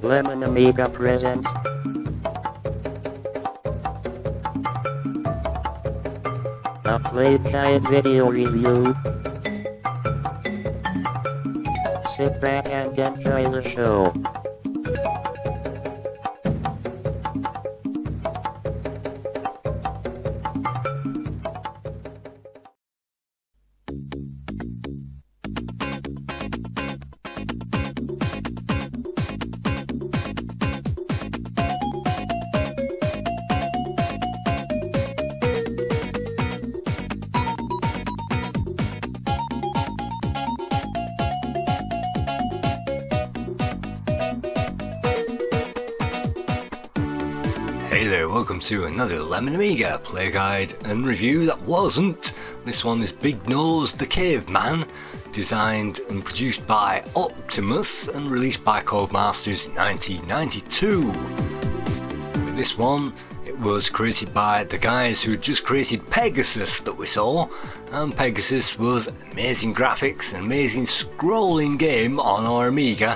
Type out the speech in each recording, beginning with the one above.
Lemon Amiga presents a Playtime video review. Sit back and enjoy the show. Hey there, welcome to another Lemon Amiga play guide and review that wasn't. This one is Bignose the Caveman, designed and produced by Optimus and released by Codemasters in 1992. With this one, it was created by the guys who had just created Pegasus that we saw, and Pegasus was amazing graphics, an amazing scrolling game on our Amiga,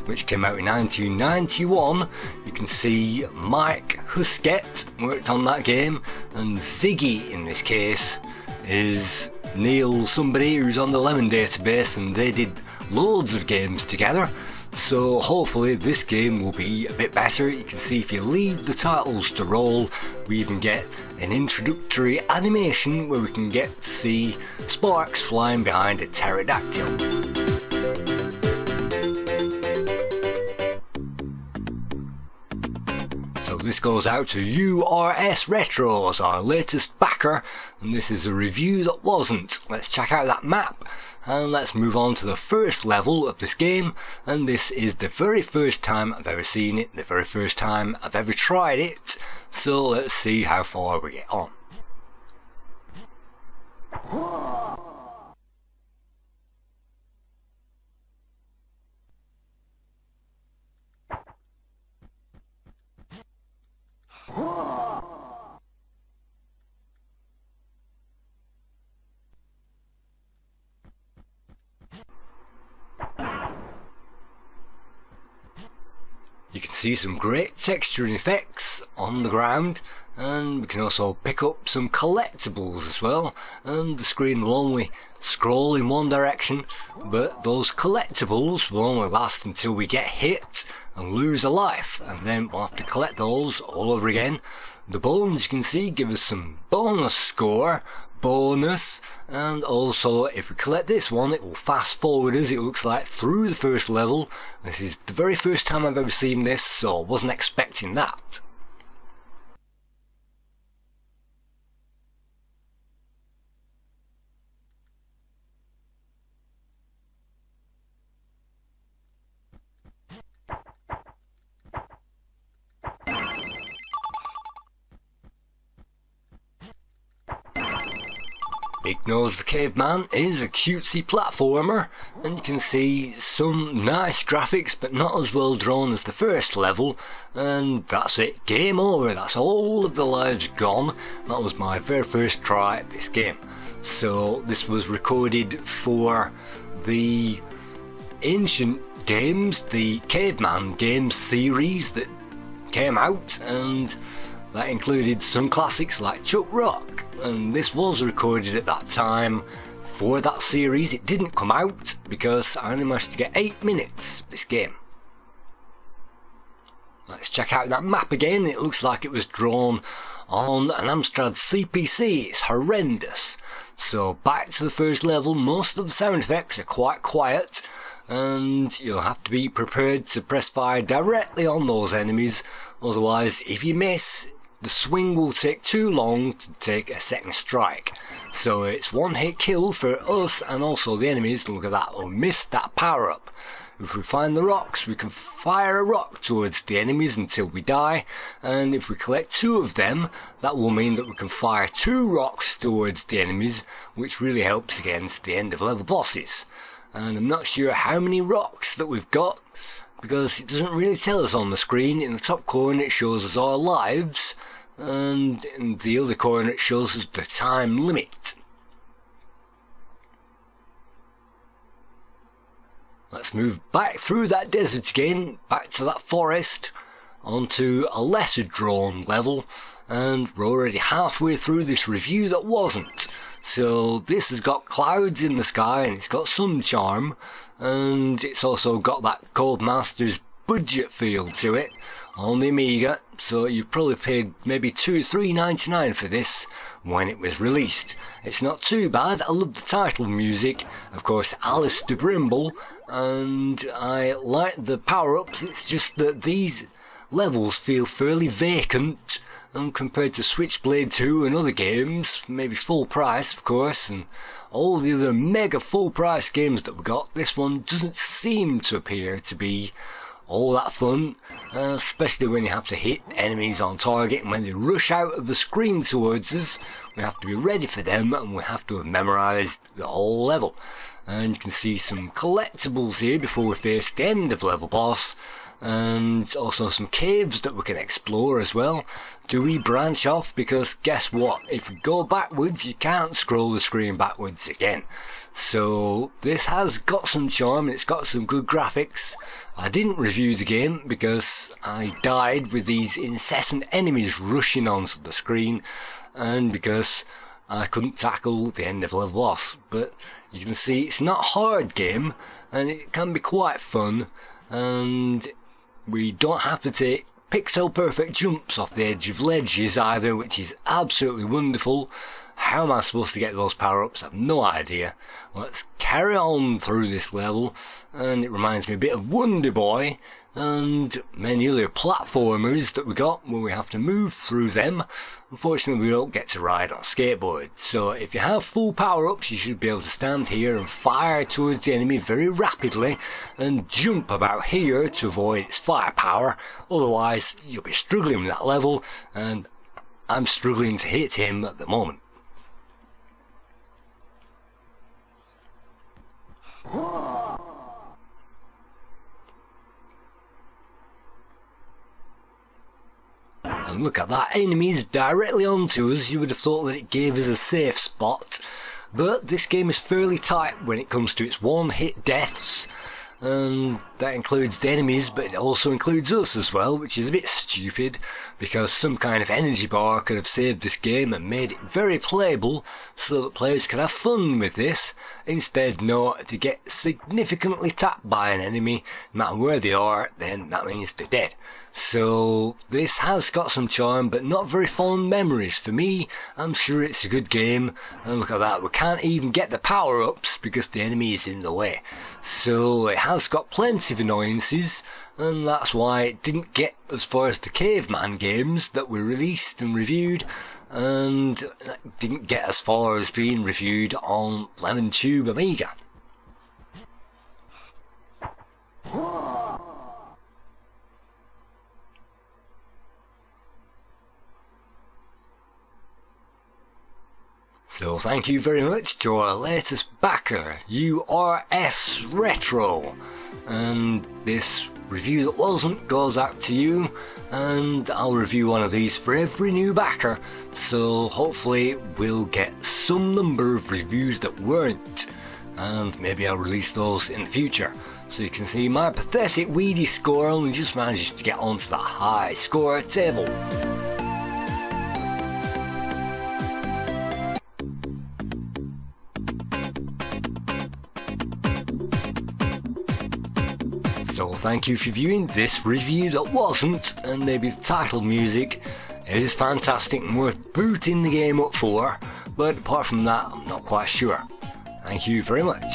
which came out in 1991. You can see Mike Husket worked on that game, and Ziggy in this case is Neil somebody who's on the Lemon database, and they did loads of games together. So hopefully this game will be a bit better. You can see if you leave the titles to roll, we even get an introductory animation where we can get to see sparks flying behind a pterodactyl. So this goes out to URS Retros, our latest backer, and this is a review that wasn't. Let's check out that map. And let's move on to the first level of this game, and this is the very first time I've ever seen it, the very first time I've ever tried it, so let's see how far we get on. You can see some great texture and effects on the ground, and we can also pick up some collectibles as well, and the screen will only scroll in one direction, but those collectibles will only last until we get hit and lose a life, and then we'll have to collect those all over again. The bones, you can see, give us some bonus score, and also if we collect this one, it will fast forward us, it looks like, through the first level. This is the very first time I've ever seen this, so I wasn't expecting that. Bignose the Caveman is a cutesy platformer, and you can see some nice graphics but not as well drawn as the first level, and that's it, game over, that's all of the lives gone. That was my very first try at this game. So this was recorded for the ancient games, the Caveman games series that came out, and that included some classics like Chuck Rock, and this was recorded at that time for that series. It didn't come out because I only managed to get 8 minutes of this game. Let's check out that map again. It looks like it was drawn on an Amstrad CPC. It's horrendous. So back to the first level. Most of the sound effects are quite quiet, and you'll have to be prepared to press fire directly on those enemies, otherwise if you miss, the swing will take too long to take a second strike. So it's one hit kill for us and also the enemies. Look at that, we missed that power up. If we find the rocks, we can fire a rock towards the enemies until we die, and if we collect 2 of them, that will mean that we can fire 2 rocks towards the enemies, which really helps against the end of level bosses. And I'm not sure how many rocks that we've got, because it doesn't really tell us on the screen. In the top corner it shows us our lives, and in the other corner it shows us the time limit. let's move back through that desert again, back to that forest, onto a lesser drawn level, and we're already halfway through this review that wasn't. So this has got clouds in the sky and it's got some charm, and it's also got that Codemasters budget feel to it on the Amiga, so you've probably paid maybe $2 or $3.99 for this when it was released. It's not too bad. I love the title music, of course Alice de Brimble, and I like the power-ups. It's just that these levels feel fairly vacant, and compared to Switchblade 2 and other games, maybe full price of course, and all the other mega full price games that we got, this one doesn't seem to appear to be all that fun, especially when you have to hit enemies on target, and when they rush out of the screen towards us, we have to be ready for them, and we have to have memorised the whole level. And you can see some collectibles here before we face the end of level boss, and also some caves that we can explore as well. Do we branch off? Because guess what, if we go backwards you can't scroll the screen backwards again. So this has got some charm and it's got some good graphics. I didn't review the game because I died with these incessant enemies rushing onto the screen, and because I couldn't tackle the end of level boss. But you can see it's not a hard game and it can be quite fun, and we don't have to take pixel perfect jumps off the edge of ledges either, which is absolutely wonderful. How am I supposed to get those power-ups? I have no idea. Let's carry on through this level, and it reminds me a bit of Wonder Boy and many other platformers that we got where we have to move through them. Unfortunately we don't get to ride on skateboards, so if you have full power-ups you should be able to stand here and fire towards the enemy very rapidly and jump about here to avoid its firepower. Otherwise you'll be struggling with that level, and I'm struggling to hit him at the moment. And look at that, enemies directly onto us. You would have thought that it gave us a safe spot, but this game is fairly tight when it comes to its one-hit deaths, and that includes the enemies, but it also includes us as well, which is a bit stupid because some kind of energy bar could have saved this game and made it very playable so that players could have fun with this. Instead, no, if you get significantly tapped by an enemy, no matter where they are, then that means they're dead. So this has got some charm, but not very fond memories for me. I'm sure it's a good game, and look at that, we can't even get the power-ups because the enemy is in the way. So it has got plenty of annoyances, and that's why it didn't get as far as the Caveman games that were released and reviewed, and didn't get as far as being reviewed on Lemon Tube Amiga. So thank you very much to our latest backer, URS Retro, and this review that wasn't goes out to you, and I'll review one of these for every new backer, so hopefully we'll get some number of reviews that weren't, and maybe I'll release those in the future. So you can see my pathetic weedy score only just managed to get onto that high score table. So thank you for viewing this review that wasn't, and maybe the title music is fantastic and worth booting the game up for, but apart from that I'm not quite sure. Thank you very much.